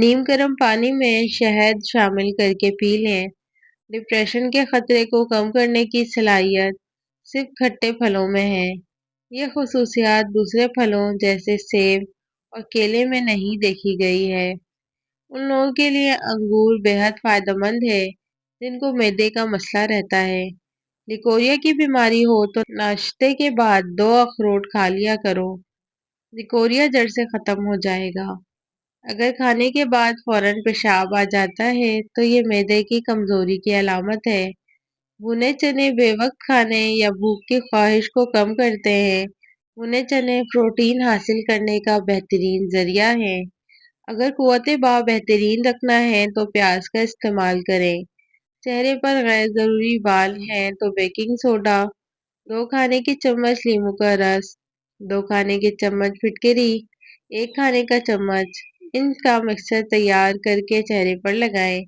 نیم گرم پانی میں شہد شامل کر کے پی لیں۔ ڈپریشن کے خطرے کو کم کرنے کی صلاحیت صرف کھٹے پھلوں میں ہے۔ یہ خصوصیات دوسرے پھلوں جیسے سیب اور کیلے میں نہیں دیکھی گئی ہے۔ ان لوگوں کے لیے انگور بہت فائدہ مند ہے جن کو معدے کا مسئلہ رہتا ہے۔ لیکوریا کی بیماری ہو تو ناشتے کے بعد 2 اخروٹ کھا لیا کرو۔ لیکوریا جڑ سے ختم ہو جائے گا۔ اگر کھانے کے بعد فوراً پیشاب آ جاتا ہے تو یہ معدے کی کمزوری کی علامت ہے۔ بھنے چنے بے وقت کھانے یا بھوک کی خواہش کو کم کرتے ہیں۔ بھنے چنے پروٹین حاصل کرنے کا بہترین ذریعہ ہیں۔ اگر قوت باہ بہترین رکھنا ہے تو پیاز کا استعمال کریں۔ چہرے پر غیر ضروری بال ہیں تو بیکنگ سوڈا، 2 کھانے کے چمچ لیموں کا رس، 2 کھانے کے چمچ پھٹکری، 1 کھانے کا چمچ ان کا مکسچر تیار کر کے چہرے پر لگائیں۔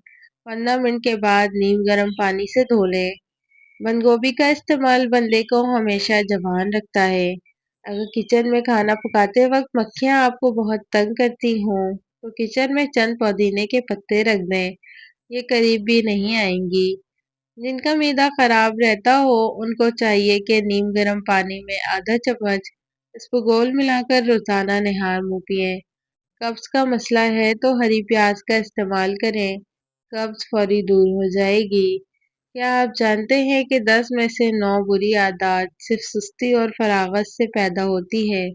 15 منٹ کے بعد نیم گرم پانی سے دھو لیں۔ بند گوبھی کا استعمال بندے کو ہمیشہ جوان رکھتا ہے۔ اگر کچن میں کھانا پکاتے وقت مکھیاں آپ کو بہت تنگ کرتی ہوں تو کچن میں چند پودینے کے پتے رکھ دیں، یہ قریب بھی نہیں آئیں گی۔ جن کا معدہ خراب رہتا ہو ان کو چاہیے کہ نیم گرم پانی میں آدھا چمچ اسپغول ملا کر روزانہ نہار منہ پئیں۔ قبض کا مسئلہ ہے تو ہری پیاز کا استعمال کریں، قبض فوری دور ہو جائے گی۔ کیا آپ جانتے ہیں کہ 10 میں سے 9 بری عادات صرف سستی اور فراغت سے پیدا ہوتی ہے؟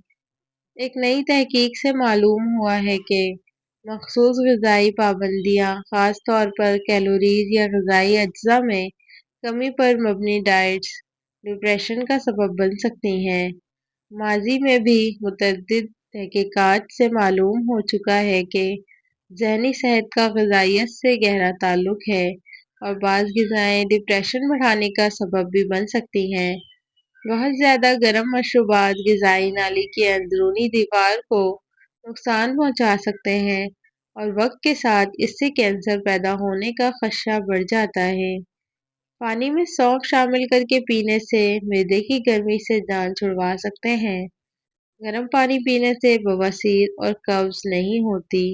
ایک نئی تحقیق سے معلوم ہوا ہے کہ مخصوص غذائی پابندیاں، خاص طور پر کیلوریز یا غذائی اجزاء میں کمی پر مبنی ڈائٹس ڈپریشن کا سبب بن سکتی ہیں۔ ماضی میں بھی متعدد تحقیقات سے معلوم ہو چکا ہے کہ ذہنی صحت کا غذائیت سے گہرا تعلق ہے اور بعض غذائیں ڈپریشن بڑھانے کا سبب بھی بن سکتی ہیں۔ بہت زیادہ گرم مشروبات غذائی نالی کی اندرونی دیوار کو نقصان پہنچا سکتے ہیں اور وقت کے ساتھ اس سے کینسر پیدا ہونے کا خدشہ بڑھ جاتا ہے۔ پانی میں سونف شامل کر کے پینے سے معدے کی گرمی سے جان چھڑوا سکتے ہیں۔ گرم پانی پینے سے بواسیر اور قبض نہیں ہوتی۔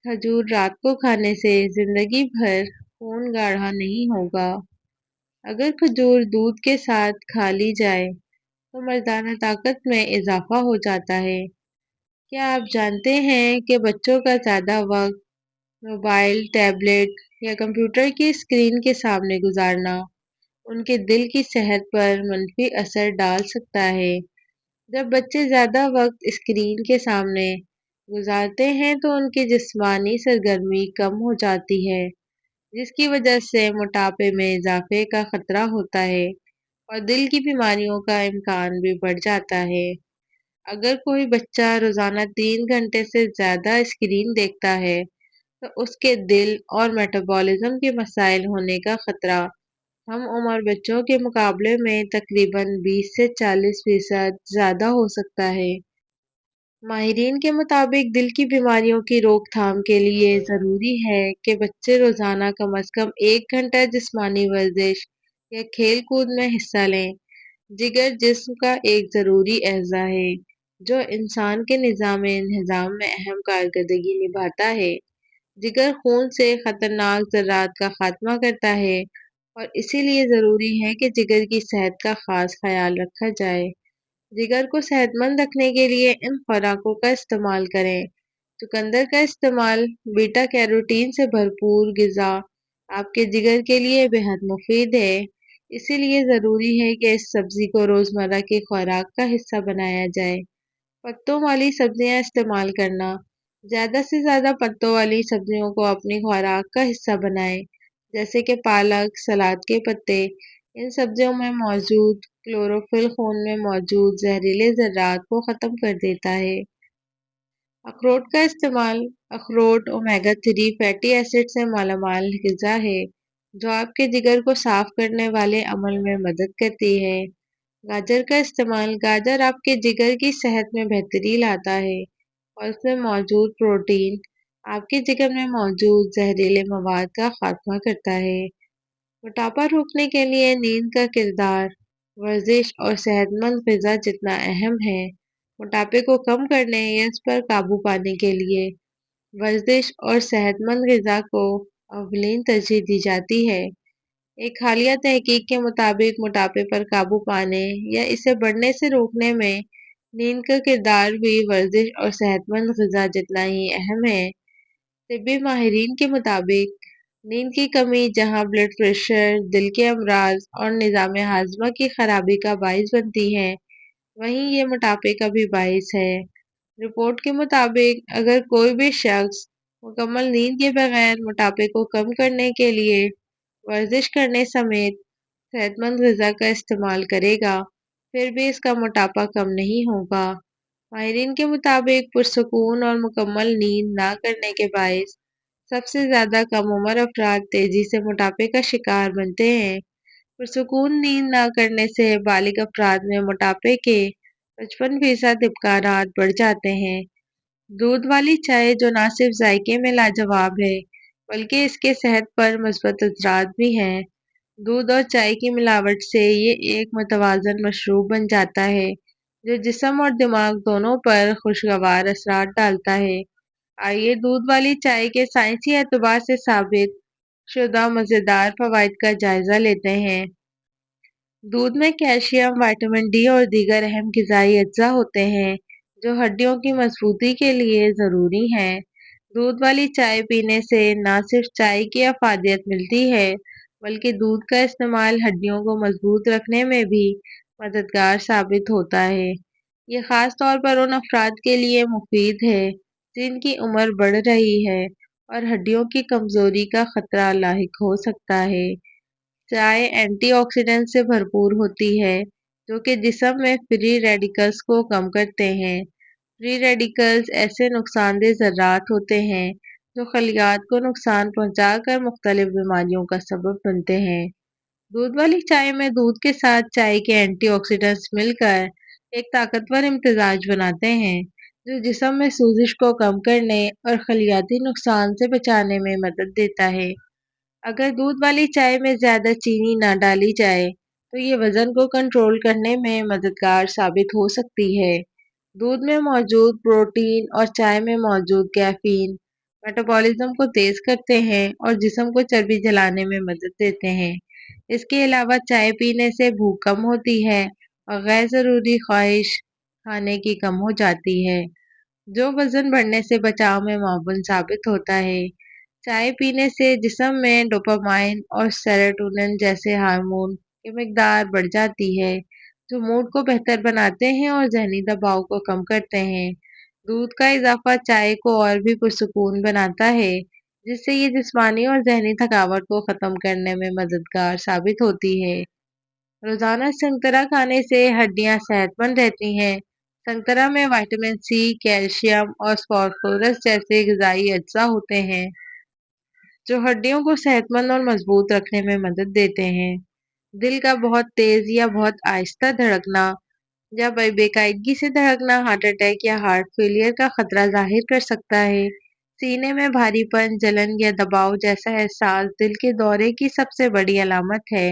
کھجور رات کو کھانے سے زندگی بھر خون گاڑھا نہیں ہوگا۔ اگر کھجور دودھ کے ساتھ کھا لی جائے تو مردانہ طاقت میں اضافہ ہو جاتا ہے۔ کیا آپ جانتے ہیں کہ بچوں کا زیادہ وقت موبائل، ٹیبلٹ یا کمپیوٹر کی اسکرین کے سامنے گزارنا ان کے دل کی صحت پر منفی اثر ڈال سکتا ہے؟ جب بچے زیادہ وقت اسکرین کے سامنے گزارتے ہیں تو ان کی جسمانی سرگرمی کم ہو جاتی ہے، جس کی وجہ سے موٹاپے میں اضافے کا خطرہ ہوتا ہے اور دل کی بیماریوں کا امکان بھی بڑھ جاتا ہے۔ اگر کوئی بچہ روزانہ 3 گھنٹے سے زیادہ اسکرین دیکھتا ہے تو اس کے دل اور میٹابولزم کے مسائل ہونے کا خطرہ ہم عمر بچوں کے مقابلے میں تقریباً 20 سے 40% زیادہ ہو سکتا ہے۔ ماہرین کے مطابق دل کی بیماریوں کی روک تھام کے لیے ضروری ہے کہ بچے روزانہ کم از کم 1 گھنٹہ جسمانی ورزش یا کھیل کود میں حصہ لیں۔ جگر جسم کا ایک ضروری اعضا ہے جو انسان کے نظام انہضام میں اہم کارکردگی نبھاتا ہے۔ جگر خون سے خطرناک ذرات کا خاتمہ کرتا ہے اور اسی لیے ضروری ہے کہ جگر کی صحت کا خاص خیال رکھا جائے۔ جگر کو صحت مند رکھنے کے لیے ان خوراکوں کا استعمال کریں۔ چقندر کا استعمال بیٹا کیروٹین سے بھرپور غذا آپ کے جگر کے لیے بہت مفید ہے، اسی لیے ضروری ہے کہ اس سبزی کو روزمرہ کی خوراک کا حصہ بنایا جائے۔ پتوں والی سبزیاں استعمال کرنا، زیادہ سے زیادہ پتوں والی سبزیوں کو اپنی خوراک کا حصہ بنائیں، جیسے کہ پالک، سلاد کے پتے۔ ان سبزیوں میں موجود کلوروفل خون میں موجود زہریلے ذرات کو ختم کر دیتا ہے۔ اخروٹ کا استعمال، اخروٹ اومیگا 3 فیٹی ایسڈ سے مالا مال غذا ہے جو آپ کے جگر کو صاف کرنے والے عمل میں مدد کرتی ہے۔ گاجر کا استعمال، گاجر آپ کے جگر کی صحت میں بہتری لاتا ہے اور اس میں موجود پروٹین آپ کے جگر میں موجود زہریلے مواد کا خاتمہ کرتا ہے۔ موٹاپا روکنے کے لیے نیند کا کردار ورزش اور صحت مند غذا جتنا اہم ہے۔ موٹاپے کو کم کرنے یا اس پر قابو پانے کے لیے ورزش اور صحت مند غذا کو اولین ترجیح دی جاتی ہے۔ ایک حالیہ تحقیق کے مطابق موٹاپے پر قابو پانے یا اسے بڑھنے سے روکنے میں نیند کا کردار بھی ورزش اور صحت مند غذا جتنا ہی اہم ہے۔ طبی ماہرین کے مطابق نیند کی کمی جہاں بلڈ پریشر، دل کے امراض اور نظام ہاضمہ کی خرابی کا باعث بنتی ہے، وہیں یہ موٹاپے کا بھی باعث ہے۔ رپورٹ کے مطابق اگر کوئی بھی شخص مکمل نیند کے بغیر موٹاپے کو کم کرنے کے لیے ورزش کرنے سمیت صحت مند غذا کا استعمال کرے گا، پھر بھی اس کا موٹاپا کم نہیں ہوگا۔ ماہرین کے مطابق پرسکون اور مکمل نیند نہ کرنے کے باعث سب سے زیادہ کم عمر افراد تیزی سے موٹاپے کا شکار بنتے ہیں۔ پرسکون نیند نہ کرنے سے بالغ افراد میں موٹاپے کے 55% امکانات بڑھ جاتے ہیں۔ دودھ والی چائے جو نہ صرف ذائقے میں لاجواب ہے بلکہ اس کے صحت پر مثبت اثرات بھی ہیں۔ دودھ اور چائے کی ملاوٹ سے یہ ایک متوازن مشروب بن جاتا ہے جو جسم اور دماغ دونوں پر خوشگوار اثرات ڈالتا ہے۔ آئیے دودھ والی چائے کے سائنسی اعتبار سے ثابت شدہ مزیدار فوائد کا جائزہ لیتے ہیں۔ دودھ میں کیلشیم، وٹامن ڈی اور دیگر اہم غذائی اجزاء ہوتے ہیں جو ہڈیوں کی مضبوطی کے لیے ضروری ہیں۔ دودھ والی چائے پینے سے نہ صرف چائے کی افادیت ملتی ہے بلکہ دودھ کا استعمال ہڈیوں کو مضبوط رکھنے میں بھی مددگار ثابت ہوتا ہے۔ یہ خاص طور پر ان افراد کے لیے مفید ہے جن کی عمر بڑھ رہی ہے اور ہڈیوں کی کمزوری کا خطرہ لاحق ہو سکتا ہے۔ چائے اینٹی آکسیڈنٹ سے بھرپور ہوتی ہے جو کہ جسم میں فری ریڈیکلز کو کم کرتے ہیں۔ فری ریڈیکلز ایسے نقصان دہ ذرات ہوتے ہیں جو خلیات کو نقصان پہنچا کر مختلف بیماریوں کا سبب بنتے ہیں۔ دودھ والی چائے میں دودھ کے ساتھ چائے کے اینٹی آکسیڈنٹس مل کر ایک طاقتور امتزاج بناتے ہیں جو جسم میں سوزش کو کم کرنے اور خلیاتی نقصان سے بچانے میں مدد دیتا ہے۔ اگر دودھ والی چائے میں زیادہ چینی نہ ڈالی جائے تو یہ وزن کو کنٹرول کرنے میں مددگار ثابت ہو سکتی ہے۔ دودھ میں موجود پروٹین اور چائے میں موجود کیفین میٹابولزم کو تیز کرتے ہیں اور جسم کو چربی جلانے میں مدد دیتے ہیں۔ اس کے علاوہ چائے پینے سے بھوک کم ہوتی ہے اور غیر ضروری خواہش کھانے کی کم ہو جاتی ہے جو وزن بڑھنے سے بچاؤ میں معاون ثابت ہوتا ہے۔ چائے پینے سے جسم میں ڈوپامائن اور سیروٹونن جیسے ہارمون کی مقدار بڑھ جاتی ہے جو موڈ کو بہتر بناتے ہیں اور ذہنی دباؤ کو کم کرتے ہیں۔ دودھ کا اضافہ چائے کو اور بھی پرسکون بناتا ہے جس سے یہ جسمانی اور ذہنی تھکاوٹ کو ختم کرنے میں مددگار ثابت ہوتی ہے۔ روزانہ سنگترا کھانے سے ہڈیاں صحت مند رہتی ہیں۔ سنگترا میں وٹامن سی، کیلشیم اور فاسفورس جیسے غذائی اجزاء ہوتے ہیں جو ہڈیوں کو صحت مند اور مضبوط رکھنے میں مدد دیتے ہیں۔ دل کا بہت تیز یا بہت آہستہ دھڑکنا یا بے قاعدگی سے دھڑکنا ہارٹ اٹیک یا ہارٹ فیلئر کا خطرہ ظاہر کر سکتا ہے۔ سینے میں بھاری پن، جلن یا دباؤ جیسا احساس دل کے دورے کی سب سے بڑی علامت ہے۔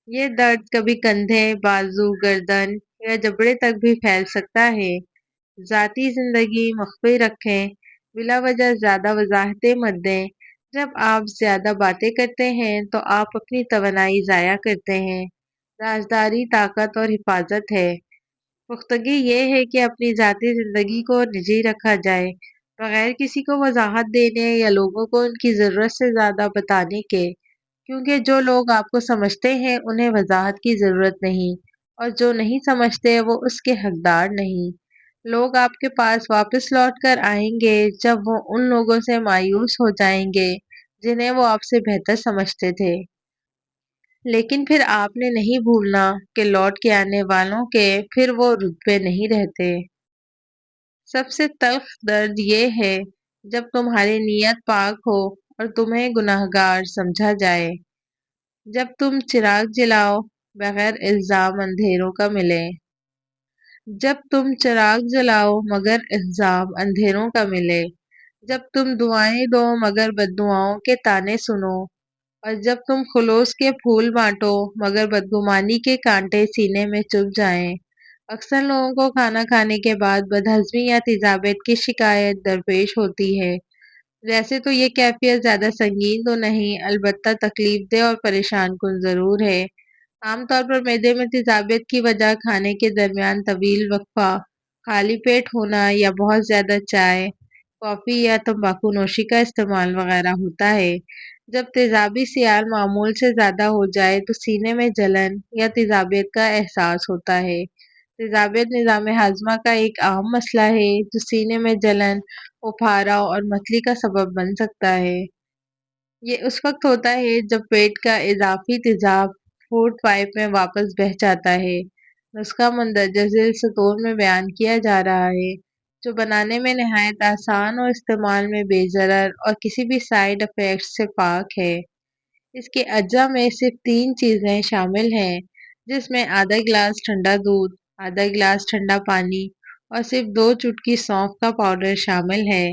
یہ درد کبھی کندھے، بازو، گردن یا جبڑے تک بھی پھیل سکتا ہے۔ ذاتی زندگی مخفی رکھیں۔ بلا وجہ زیادہ وضاحتیں مت دیں۔ جب آپ زیادہ باتیں کرتے ہیں تو آپ اپنی توانائی ضائع کرتے ہیں۔ رازداری طاقت اور حفاظت ہے۔ پختگی یہ ہے کہ اپنی ذاتی زندگی کو نجی رکھا جائے بغیر کسی کو وضاحت دینے یا لوگوں کو ان کی ضرورت سے زیادہ بتانے کے، کیونکہ جو لوگ آپ کو سمجھتے ہیں انہیں وضاحت کی ضرورت نہیں اور جو نہیں سمجھتے وہ اس کے حقدار نہیں۔ لوگ آپ کے پاس واپس لوٹ کر آئیں گے جب وہ ان لوگوں سے مایوس ہو جائیں گے جنہیں وہ آپ سے بہتر سمجھتے تھے۔ لیکن پھر آپ نے نہیں بھولنا کہ لوٹ کے آنے والوں کے پھر وہ رتبے نہیں رہتے۔ سب سے تلخ درد یہ ہے جب تمہاری نیت پاک ہو اور تمہیں گنہگار سمجھا جائے۔ جب تم چراغ جلاؤ بغیر الزام اندھیروں کا ملے۔ جب تم چراغ جلاؤ مگر الزام اندھیروں کا ملے۔ جب تم دعائیں دو مگر بددعاؤں کے طعنے سنو، اور جب تم خلوص کے پھول بانٹو مگر بدگمانی کے کانٹے سینے میں چبھ جائیں۔ اکثر لوگوں کو کھانا کھانے کے بعد بدہضمی یا تیزابیت کی شکایت درپیش ہوتی ہے۔ ویسے تو یہ کیفیت زیادہ سنگین تو نہیں، البتہ تکلیف دہ اور پریشان کن ضرور ہے۔ عام طور پر معدے میں تیزابیت کی وجہ کھانے کے درمیان طویل وقفہ، خالی پیٹ ہونا یا بہت زیادہ چائے، کافی یا تمباکو نوشی کا استعمال وغیرہ ہوتا ہے۔ جب تیزابی سیال معمول سے زیادہ ہو جائے تو سینے میں جلن یا تیزابیت کا احساس ہوتا ہے۔ تیزابیت نظام ہاضمہ کا ایک عام مسئلہ ہے جو سینے میں جلن، اپھارا اور متلی کا سبب بن سکتا ہے۔ یہ اس وقت ہوتا ہے جب پیٹ کا اضافی تیزاب فوڈ پائپ میں واپس بہہ جاتا ہے۔ نسخہ مندرجہ ذیل سطور میں بیان کیا جا رہا ہے، جو بنانے میں نہایت آسان اور استعمال میں بے ضرر اور کسی بھی سائیڈ افیکٹس سے پاک ہے۔ اس کے اجزاء میں صرف 3 چیزیں شامل ہیں، جس میں آدھا گلاس ٹھنڈا دودھ، آدھا گلاس ٹھنڈا پانی اور صرف 2 چٹکی سونف کا پاؤڈر شامل ہے۔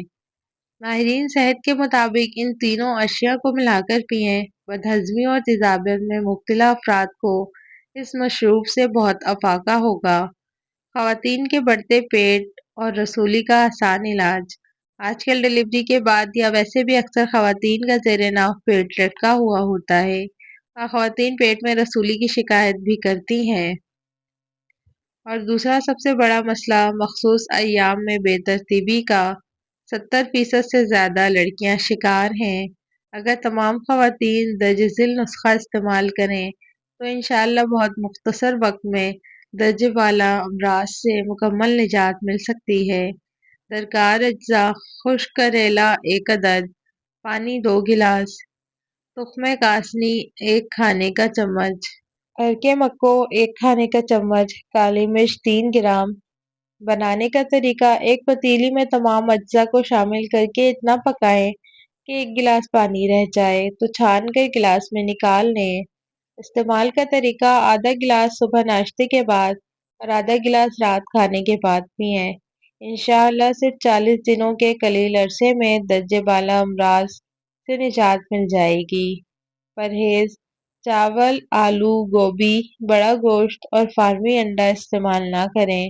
ماہرین صحت کے مطابق ان تینوں اشیاء کو ملا کر پئیں۔ بدہضمی اور تیزابیت میں مبتلا افراد کو اس مشروب سے بہت افاقہ ہوگا۔ خواتین کے بڑھتے پیٹ اور رسولی کا آسان علاج۔ آج کل ڈیلیوری کے بعد یا ویسے بھی اکثر خواتین کا زیر ناف پیٹ لٹکا ہوا ہوتا ہے اور خواتین پیٹ میں رسولی کی شکایت بھی کرتی ہیں۔ اور دوسرا سب سے بڑا مسئلہ مخصوص ایام میں بے ترتیبی کا۔ 70% سے زیادہ لڑکیاں شکار ہیں۔ اگر تمام خواتین درج ذیل نسخہ استعمال کریں تو انشاءاللہ بہت مختصر وقت میں درجہ بالا امراض سے مکمل نجات مل سکتی ہے۔ درکار اجزاء: خشک کریلا 1 عدد، پانی 2 گلاس، تخم کاسنی 1 کھانے کا چمچ، ارکے مکو 1 کھانے کا چمچ، کالی مرچ 3 گرام۔ بنانے کا طریقہ: ایک پتیلی میں تمام اجزاء کو شامل کرکے اتنا پکائیں کہ 1 گلاس پانی رہ جائے تو چھان کر گلاس میں نکال لیں۔ استعمال کا طریقہ: آدھا گلاس صبح ناشتے کے بعد اور آدھا گلاس رات کھانے کے بعد پئیں۔ انشاءاللہ صرف 40 دنوں کے قلیل عرصے میں درجہ بالا امراض سے نجات مل جائے گی۔ پرہیز: چاول، آلو، گوبھی، بڑا گوشت اور فارمی انڈا استعمال نہ کریں۔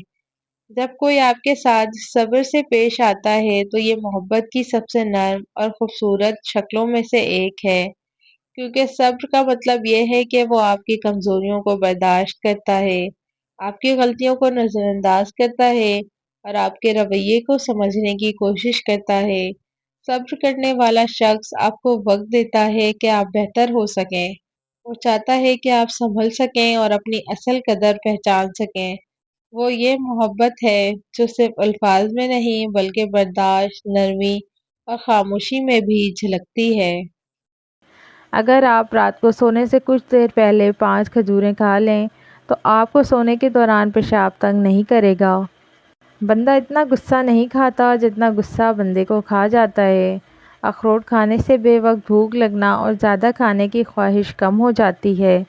جب کوئی آپ کے ساتھ صبر سے پیش آتا ہے تو یہ محبت کی سب سے نرم اور خوبصورت شکلوں میں سے ایک ہے، کیونکہ صبر کا مطلب یہ ہے کہ وہ آپ کی کمزوریوں کو برداشت کرتا ہے، آپ کی غلطیوں کو نظر انداز کرتا ہے اور آپ کے رویے کو سمجھنے کی کوشش کرتا ہے۔ صبر کرنے والا شخص آپ کو وقت دیتا ہے کہ آپ بہتر ہو سکیں۔ وہ چاہتا ہے کہ آپ سنبھل سکیں اور اپنی اصل قدر پہچان سکیں۔ وہ یہ محبت ہے جو صرف الفاظ میں نہیں بلکہ برداشت، نرمی اور خاموشی میں بھی جھلکتی ہے۔ اگر آپ رات کو سونے سے کچھ دیر پہلے 5 کھجوریں کھا لیں تو آپ کو سونے کے دوران پیشاب تنگ نہیں کرے گا۔ بندہ اتنا غصہ نہیں کھاتا جتنا غصہ بندے کو کھا جاتا ہے۔ اخروٹ کھانے سے بے وقت بھوک لگنا اور زیادہ کھانے کی خواہش کم ہو جاتی ہے۔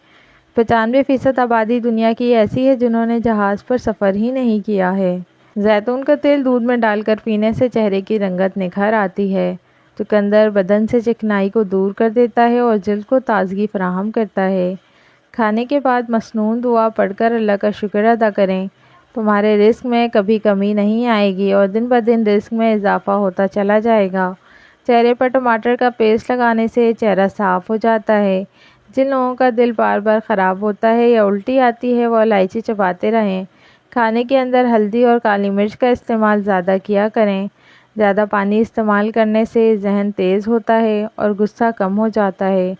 95% آبادی دنیا کی ایسی ہے جنہوں نے جہاز پر سفر ہی نہیں کیا ہے۔ زیتون کا تیل دودھ میں ڈال کر پینے سے چہرے کی رنگت نکھر آتی ہے۔ چقندر بدن سے چکنائی کو دور کر دیتا ہے اور جلد کو تازگی فراہم کرتا ہے۔ کھانے کے بعد مسنون دعا پڑھ کر اللہ کا شکر ادا کریں۔ تمہارے رزق میں کبھی کمی نہیں آئے گی اور دن بدن رزق میں اضافہ ہوتا چلا جائے گا۔ چہرے پر ٹماٹر کا پیسٹ لگانے سے چہرہ صاف ہو جاتا ہے۔ جن لوگوں کا دل بار بار خراب ہوتا ہے یا الٹی آتی ہے وہ الائچی چباتے رہیں۔ کھانے کے اندر ہلدی اور کالی مرچ کا استعمال زیادہ کیا کریں۔ زیادہ پانی استعمال کرنے سے ذہن تیز ہوتا ہے اور غصہ کم ہو جاتا ہے۔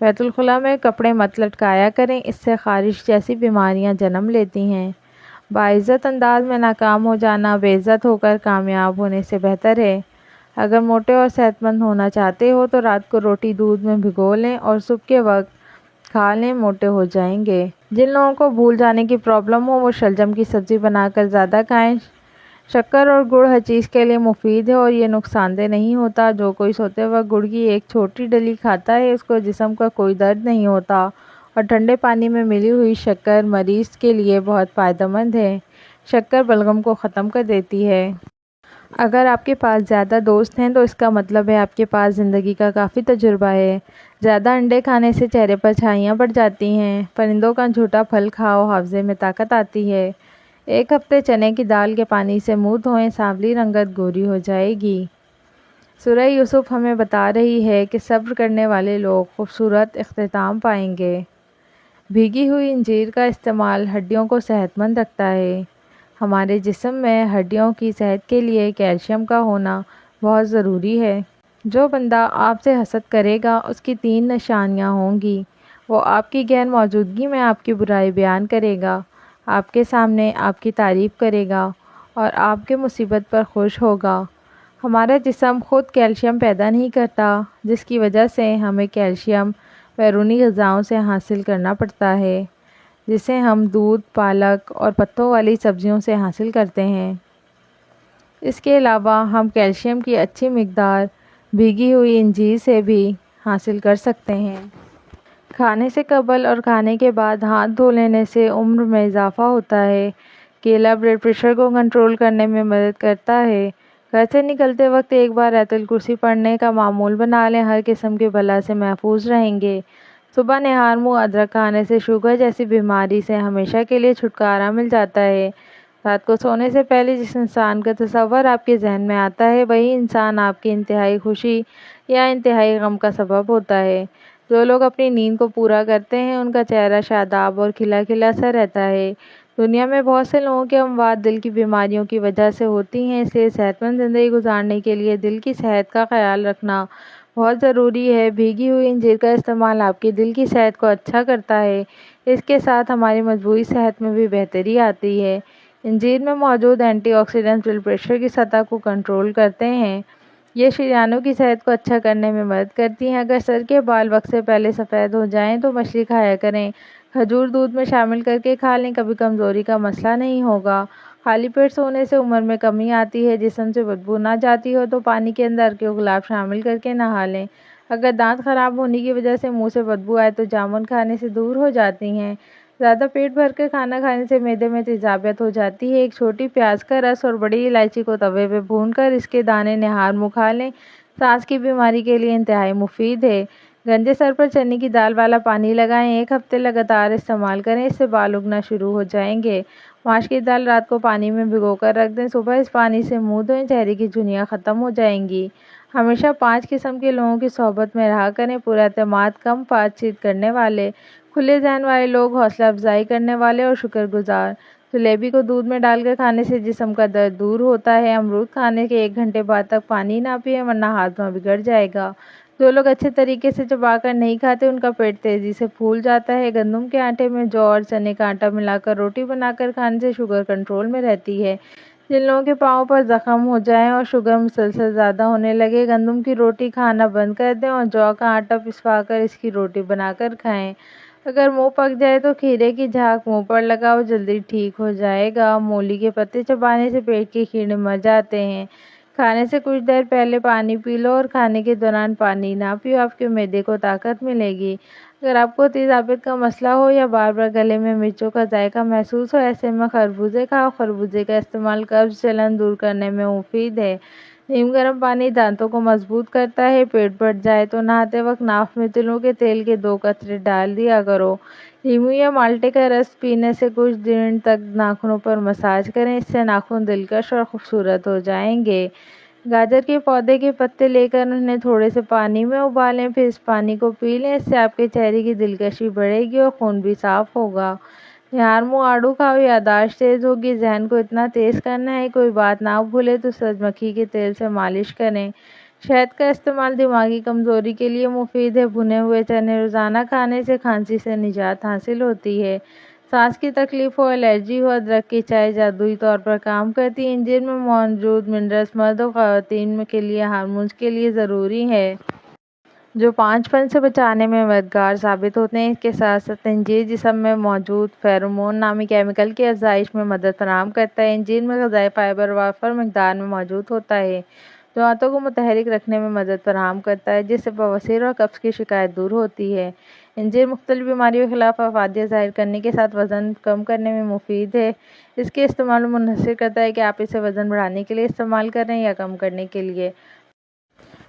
بیت الخلاء میں کپڑے مت لٹکایا کریں، اس سے خارش جیسی بیماریاں جنم لیتی ہیں۔ باعزت انداز میں ناکام ہو جانا بے عزت ہو کر کامیاب ہونے سے بہتر ہے۔ اگر موٹے اور صحت مند ہونا چاہتے ہو تو رات کو روٹی دودھ میں بھگو لیں اور صبح کے وقت کھا لیں، موٹے ہو جائیں گے۔ جن لوگوں کو بھول جانے کی پرابلم ہو وہ شلجم کی سبزی بنا کر زیادہ کھائیں۔ شکر اور گڑ ہر چیز کے لیے مفید ہے اور یہ نقصان دہ نہیں ہوتا۔ جو کوئی سوتے وقت گڑ کی ایک چھوٹی ڈلی کھاتا ہے اس کو جسم کا کوئی درد نہیں ہوتا، اور ٹھنڈے پانی میں ملی ہوئی شکر مریض کے لیے بہت فائدہ مند ہے۔ شکر بلغم کو ختم کر دیتی ہے۔ اگر آپ کے پاس زیادہ دوست ہیں تو اس کا مطلب ہے آپ کے پاس زندگی کا کافی تجربہ ہے۔ زیادہ انڈے کھانے سے چہرے پر چھائیاں پڑ جاتی ہیں۔ پرندوں کا جھوٹا پھل کھاؤ، حافظے میں طاقت آتی ہے۔ 1 ہفتے چنے کی دال کے پانی سے منہ دھوئیں، سانولی رنگت گوری ہو جائے گی۔ سورہ یوسف ہمیں بتا رہی ہے کہ صبر کرنے والے لوگ خوبصورت اختتام پائیں گے۔ بھیگی ہوئی انجیر کا استعمال ہڈیوں کو صحت مند رکھتا ہے۔ ہمارے جسم میں ہڈیوں کی صحت کے لیے کیلشیم کا ہونا بہت ضروری ہے۔ جو بندہ آپ سے حسد کرے گا اس کی 3 نشانیاں ہوں گی۔ وہ آپ کی غیر موجودگی میں آپ کی برائی بیان کرے گا، آپ کے سامنے آپ کی تعریف کرے گا اور آپ کے مصیبت پر خوش ہوگا۔ ہمارا جسم خود کیلشیم پیدا نہیں کرتا، جس کی وجہ سے ہمیں کیلشیم بیرونی غذاؤں سے حاصل کرنا پڑتا ہے، جسے ہم دودھ، پالک اور پتوں والی سبزیوں سے حاصل کرتے ہیں۔ اس کے علاوہ ہم کیلشیم کی اچھی مقدار بھیگی ہوئی انجیر سے بھی حاصل کر سکتے ہیں۔ کھانے سے قبل اور کھانے کے بعد ہاتھ دھو لینے سے عمر میں اضافہ ہوتا ہے۔ کیلا بلڈ پریشر کو کنٹرول کرنے میں مدد کرتا ہے۔ گھر سے نکلتے وقت ایک بار آیت الکرسی پڑھنے کا معمول بنا لیں، ہر قسم کے بلا سے محفوظ رہیں گے۔ صبح نہار منہ ادرک کھانے سے شوگر جیسی بیماری سے ہمیشہ کے لیے چھٹکارا مل جاتا ہے۔ رات کو سونے سے پہلے جس انسان کا تصور آپ کے ذہن میں آتا ہے، وہی انسان آپ کی انتہائی خوشی یا انتہائی غم کا سبب ہوتا ہے۔ جو لوگ اپنی نیند کو پورا کرتے ہیں ان کا چہرہ شاداب اور کھلا کھلا سا رہتا ہے۔ دنیا میں بہت سے لوگوں کی اموات دل کی بیماریوں کی وجہ سے ہوتی ہیں، اس لیے صحت مند زندگی گزارنے کے لیے دل کی صحت کا خیال رکھنا بہت ضروری ہے۔ بھیگی ہوئی انجیر کا استعمال آپ کی دل کی صحت کو اچھا کرتا ہے، اس کے ساتھ ہماری مجموعی صحت میں بھی بہتری آتی ہے۔ انجیر میں موجود اینٹی آکسیڈنٹس بلڈ پریشر کی سطح کو کنٹرول کرتے ہیں۔ یہ شریانوں کی صحت کو اچھا کرنے میں مدد کرتی ہیں۔ اگر سر کے بال وقت سے پہلے سفید ہو جائیں تو مچھلی کھایا کریں۔ کھجور دودھ میں شامل کرکے کھا لیں، کبھی کمزوری کا مسئلہ نہیں ہوگا۔ خالی پیٹ سونے سے عمر میں کمی آتی ہے۔ جسم سے بدبو نہ جاتی ہو تو پانی کے اندر ارکے گلاب شامل کرکے نہا لیں۔ اگر دانت خراب ہونے کی وجہ سے منہ سے بدبو آئے تو جامن کھانے سے دور ہو جاتی ہیں۔ زیادہ پیٹ بھر کر کھانا کھانے سے معدے میں تیزابیت ہو جاتی ہے۔ ایک چھوٹی پیاز کا رس اور بڑی الائچی کو توے پہ بھون کر اس کے دانے نہار منہ کھا لیں، سانس کی بیماری کے لیے انتہائی مفید ہے۔ گنجے سر پر چنے کی دال والا پانی لگائیں، 1 ہفتے لگاتار استعمال کریں، اس سے بال اگنا شروع ہو جائیں گے۔ ماش کی دال رات کو پانی میں بھگو کر رکھ دیں، صبح اس پانی سے منہ دھوئیں، چہرے کی جھریاں ختم ہو جائیں گی۔ ہمیشہ 5 قسم کے لوگوں کی صحبت میں رہا کریں: پراعتماد، کم بات چیت کرنے والے، کھلے ذہن والے لوگ، حوصلہ افزائی کرنے والے اور شکر گزار۔ جلیبی کو دودھ میں ڈال کر کھانے سے جسم کا درد دور ہوتا ہے۔ امرود کھانے کے 1 گھنٹے بعد تک پانی نہ پئیں ورنہ ہاضمہ بگڑ جائے گا۔ جو لوگ اچھے طریقے سے چبا کر نہیں کھاتے ان کا پیٹ تیزی سے پھول جاتا ہے۔ گندم کے آٹے میں جو اور چنے کا آٹا ملا کر روٹی بنا کر کھانے سے شوگر کنٹرول میں رہتی ہے۔ جن لوگوں کے پاؤں پر زخم ہو جائیں اور شوگر مسلسل زیادہ ہونے لگے، گندم کی روٹی کھانا بند کر دیں اور جو کا آٹا پسوا کر اس کی روٹی بنا کر کھائیں۔ اگر منہ پک جائے تو کھیرے کی جھاگ منہ پر لگاؤ، جلدی ٹھیک ہو جائے گا۔ مولی کے پتے چبانے سے پیٹ کے کیڑے مر جاتے ہیں۔ کھانے سے کچھ دیر پہلے پانی پی لو اور کھانے کے دوران پانی نہ پیو، آپ کے معدے کو طاقت ملے گی۔ اگر آپ کو تیزابیت کا مسئلہ ہو یا بار بار گلے میں مرچوں کا ذائقہ محسوس ہو، ایسے میں خربوزے کھاؤ۔ خربوزے کا استعمال قبض، جلن دور کرنے میں مفید ہے۔ نیم گرم پانی دانتوں کو مضبوط کرتا ہے۔ پیٹ بھر جائے تو نہاتے وقت ناف میں تلوں کے تیل کے 2 قطرے ڈال دیا کرو۔ لیموں یا مالٹے کا رس پینے سے کچھ دن تک ناخنوں پر مساج کریں، اس سے ناخن دلکش اور خوبصورت ہو جائیں گے۔ گاجر کے پودے کے پتے لے کر انہیں تھوڑے سے پانی میں ابالیں، پھر اس پانی کو پی لیں، اس سے آپ کے چہرے کی دلکشی بڑھے گی اور خون بھی صاف ہوگا۔ نہار منہ آڑو کھاؤ، یادداشت تیز ہوگی۔ ذہن کو اتنا تیز کرنا ہے کوئی بات نہ بھولے تو سورج مکھی کے تیل سے مالش کریں۔ شہد کا استعمال دماغی کمزوری کے لیے مفید ہے۔ بھنے ہوئے چنے روزانہ کھانے سے کھانسی سے نجات حاصل ہوتی ہے۔ سانس کی تکلیف ہو، الرجی ہو، ادرک کی چائے جادوئی طور پر کام کرتی ہے۔ انجیر میں موجود منرلز مرد اور خواتین کے لیے ہارمونز کے لیے ضروری ہے، جو 5 پن سے بچانے میں مددگار ثابت ہوتے ہیں۔ اس کے ساتھ ساتھ انجیر جسم میں موجود فیرومون نامی کیمیکل کی افزائش میں مدد فراہم کرتا ہے۔ انجیر میں غذائی فائبر وافر مقدار میں موجود ہوتا ہے، جو دانتوں کو متحرک رکھنے میں مدد فراہم کرتا ہے، جس سے بواسیر اور قبض کی شکایت دور ہوتی ہے۔ انجیر مختلف بیماریوں کے خلاف افادیت ظاہر کرنے کے ساتھ وزن کم کرنے میں مفید ہے۔ اس کے استعمال منحصر کرتا ہے کہ آپ اسے وزن بڑھانے کے لیے استعمال کر رہے ہیں یا کم کرنے کے لیے۔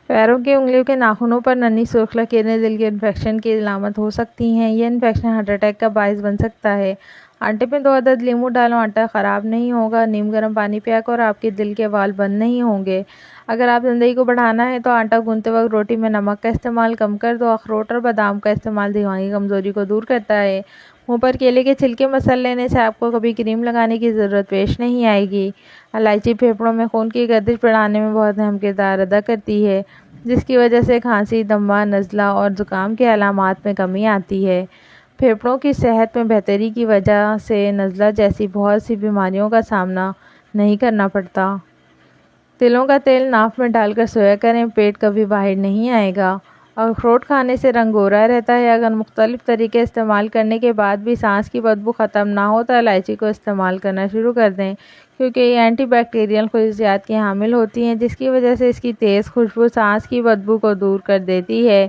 پیروں کی انگلیوں کے ناخنوں پر ننھی سرخ لکیریں دل کے انفیکشن کی علامت ہو سکتی ہیں۔ یہ انفیکشن ہارٹ اٹیک کا باعث بن سکتا ہے۔ آٹے میں 2 عدد لیموں ڈالو، آٹا خراب نہیں ہوگا۔ نیم گرم پانی پیا کرو اور آپ کے دل کے وال بند نہیں ہوں گے۔ اگر آپ زندگی کو بڑھانا ہے تو آٹا گوندتے وقت روٹی میں نمک کا استعمال کم کر دو۔ اخروٹ اور بادام کا استعمال دماغی کمزوری کو دور کرتا ہے۔ منہ پر کیلے کے چھلکے مسل لینے سے آپ کو کبھی کریم لگانے کی ضرورت پیش نہیں آئے گی۔ الائچی پھیپھڑوں میں خون کی گردش بڑھانے میں بہت اہم کردار ادا کرتی ہے، جس کی وجہ سے کھانسی، دمہ، نزلہ اور زکام کے علامات میں کمی آتی ہے۔ پھیپھڑوں کی صحت میں بہتری کی وجہ سے نزلہ جیسی بہت سی بیماریوں کا سامنا نہیں کرنا پڑتا۔ تلوں کا تیل ناف میں ڈال کر سویا کریں، پیٹ کبھی باہر نہیں آئے گا۔ اخروٹ کھانے سے رنگ گورا رہتا ہے۔ اگر مختلف طریقے استعمال کرنے کے بعد بھی سانس کی بدبو ختم نہ ہو تو الائچی کو استعمال کرنا شروع کر دیں، کیونکہ یہ اینٹی بیکٹیریل خصوصیات کی حامل ہوتی ہیں، جس کی وجہ سے اس کی تیز خوشبو سانس کی بدبو کو دور کر دیتی ہے۔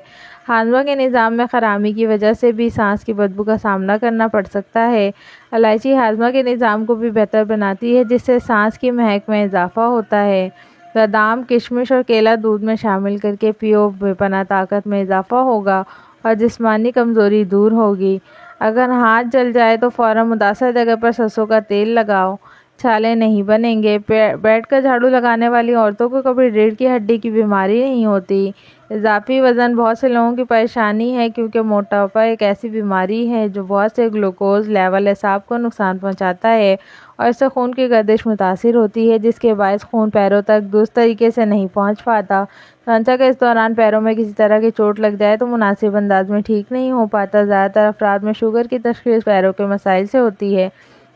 ہاضمہ کے نظام میں خرابی کی وجہ سے بھی سانس کی بدبو کا سامنا کرنا پڑ سکتا ہے۔ الائچی ہاضمہ کے نظام کو بھی بہتر بناتی ہے، جس سے سانس کی مہک میں اضافہ ہوتا ہے۔ بادام، کشمش اور کیلا دودھ میں شامل کر کے پیو، بے پناہ طاقت میں اضافہ ہوگا اور جسمانی کمزوری دور ہوگی۔ اگر ہاتھ جل جائے تو فوراً متاثرہ جگہ پر سرسوں کا تیل لگاؤ، چھالے نہیں بنیں گے۔ بیٹھ کر جھاڑو لگانے والی عورتوں کو کبھی ریڑھ کی ہڈی کی بیماری نہیں ہوتی۔ اضافی وزن بہت سے لوگوں کی پریشانی ہے، کیونکہ موٹاپا ایک ایسی بیماری ہے جو بہت سے گلوکوز لیول اعصاب کو نقصان پہنچاتا ہے اور اس سے خون کی گردش متاثر ہوتی ہے، جس کے باعث خون پیروں تک درست طریقے سے نہیں پہنچ پاتا۔ چنانچہ کہ اس دوران پیروں میں کسی طرح کی چوٹ لگ جائے تو مناسب انداز میں ٹھیک نہیں ہو پاتا۔ زیادہ تر افراد میں شوگر کی تشخیص پیروں کے مسائل سے ہوتی ہے۔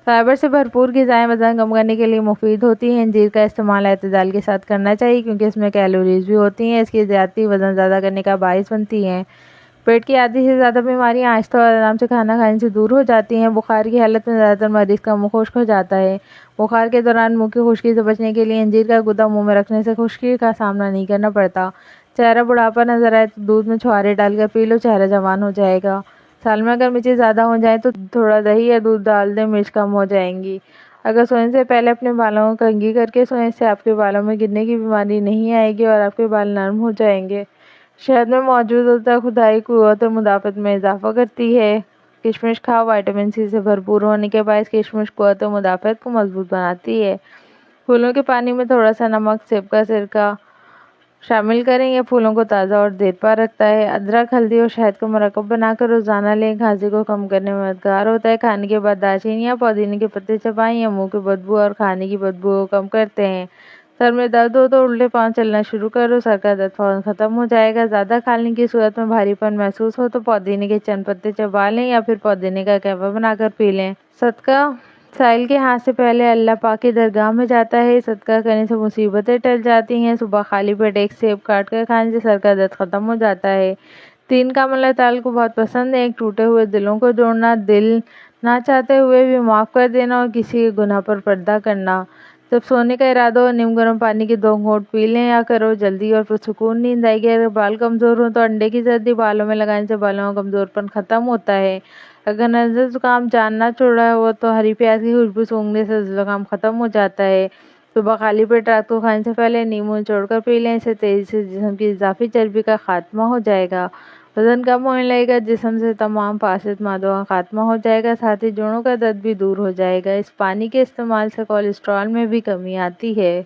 فائبر سے بھرپور غذائیں وزن کم کرنے کے لیے مفید ہوتی ہیں۔ انجیر کا استعمال اعتدال کے ساتھ کرنا چاہیے، کیونکہ اس میں کیلوریز بھی ہوتی ہیں۔ اس کی زیادتی وزن زیادہ کرنے کا باعث بنتی ہے۔ پیٹ کی آدھی سے زیادہ بیماریاں آہستہ اور آرام سے کھانا کھانے سے دور ہو جاتی ہیں۔ بخار کی حالت میں زیادہ تر مریض کا منہ خشک ہو جاتا ہے۔ بخار کے دوران منہ کی خشکی سے بچنے کے لیے انجیر کا گدا منہ میں رکھنے سے خشکی کا سامنا نہیں کرنا پڑتا۔ چہرہ بڑھاپا نظر آئے تو دودھ میں چھوارے ڈال کر پی لو، چہرہ جوان ہو جائے گا۔ سال میں اگر مرچیں زیادہ ہو جائیں تو تھوڑا دہی یا دودھ ڈال دیں، مرچ کم ہو جائیں گی۔ اگر سونے سے پہلے اپنے بالوں کو کنگھی کر کے سوئیں، اس سے آپ کے بالوں میں گرنے کی بیماری نہیں آئے گی اور آپ کے بال نرم ہو جائیں گے۔ شہد میں موجود ہوتا خدائی قوت مدافعت میں اضافہ کرتی ہے۔ کشمش کھاؤ، وٹامن سی سے بھرپور ہونے کے باعث کشمش قوت مدافعت کو مضبوط بناتی ہے۔ پھولوں کے پانی میں تھوڑا سا نمک، سیب کا سرکہ شامل کریں، یہ پھولوں کو تازہ اور دیر پا رکھتا ہے۔ ادرک، ہلدی اور شہد کا مرکب بنا کر روزانہ لیں، کھانسی کو کم کرنے میں مددگار ہوتا ہے۔ کھانے کے بعد دارچینی یا پودینے کے پتے چبائیں، یہ منہ کی بدبو اور کھانے کی بدبو کو کم کرتے ہیں۔ سر میں درد ہو تو الٹے پاؤں چلنا شروع کرو، سر کا درد فوراً ختم ہو جائے گا۔ زیادہ کھانے کی صورت میں بھاری پن محسوس ہو تو پودینے کے چند پتے چبا لیں یا پھر پودینے کا قہوہ بنا کر پی لیں۔ صدقہ سائل کے ہاتھ سے پہلے اللہ پاک کی درگاہ میں جاتا ہے۔ صدقہ کرنے سے مصیبتیں ٹل جاتی ہیں۔ صبح خالی پیٹ ایک سیب کاٹ کر کھانے سے سر کا درد ختم ہو جاتا ہے۔ 3 کام اللہ تعالیٰ کو بہت پسند ہیں: ایک، ٹوٹے ہوئے دلوں کو جوڑنا، دل نہ چاہتے ہوئے بھی معاف کر دینا اور کسی کے گناہ پر پردہ کرنا۔ جب سونے کا ارادہ ہو، نیم گرم پانی کے 2 گھونٹ پی لیں یا کرو جلدی اور پرسکون نیند آئے گی۔ اگر بال کمزور ہوں تو انڈے کی زردی بالوں میں لگانے سے بالوں کا کمزور پن ختم ہوتا ہے۔ اگر نزلہ زکام جان نہ چھوڑا ہو تو ہری پیاز کی خوشبو سونگھنے سے زکام ختم ہو جاتا ہے۔ صبح خالی پیٹ رات کو کھانے سے پہلے نیمبو نچوڑ کر پی لیں، اس سے تیزی سے جسم کی اضافی چربی کا خاتمہ ہو جائے گا، وزن کم ہونے لگے گا، جسم سے تمام فاسد مادوں کا خاتمہ ہو جائے گا، ساتھ ہی جوڑوں کا درد بھی دور ہو جائے گا۔ اس پانی کے استعمال سے کولیسٹرول میں بھی کمی آتی ہے۔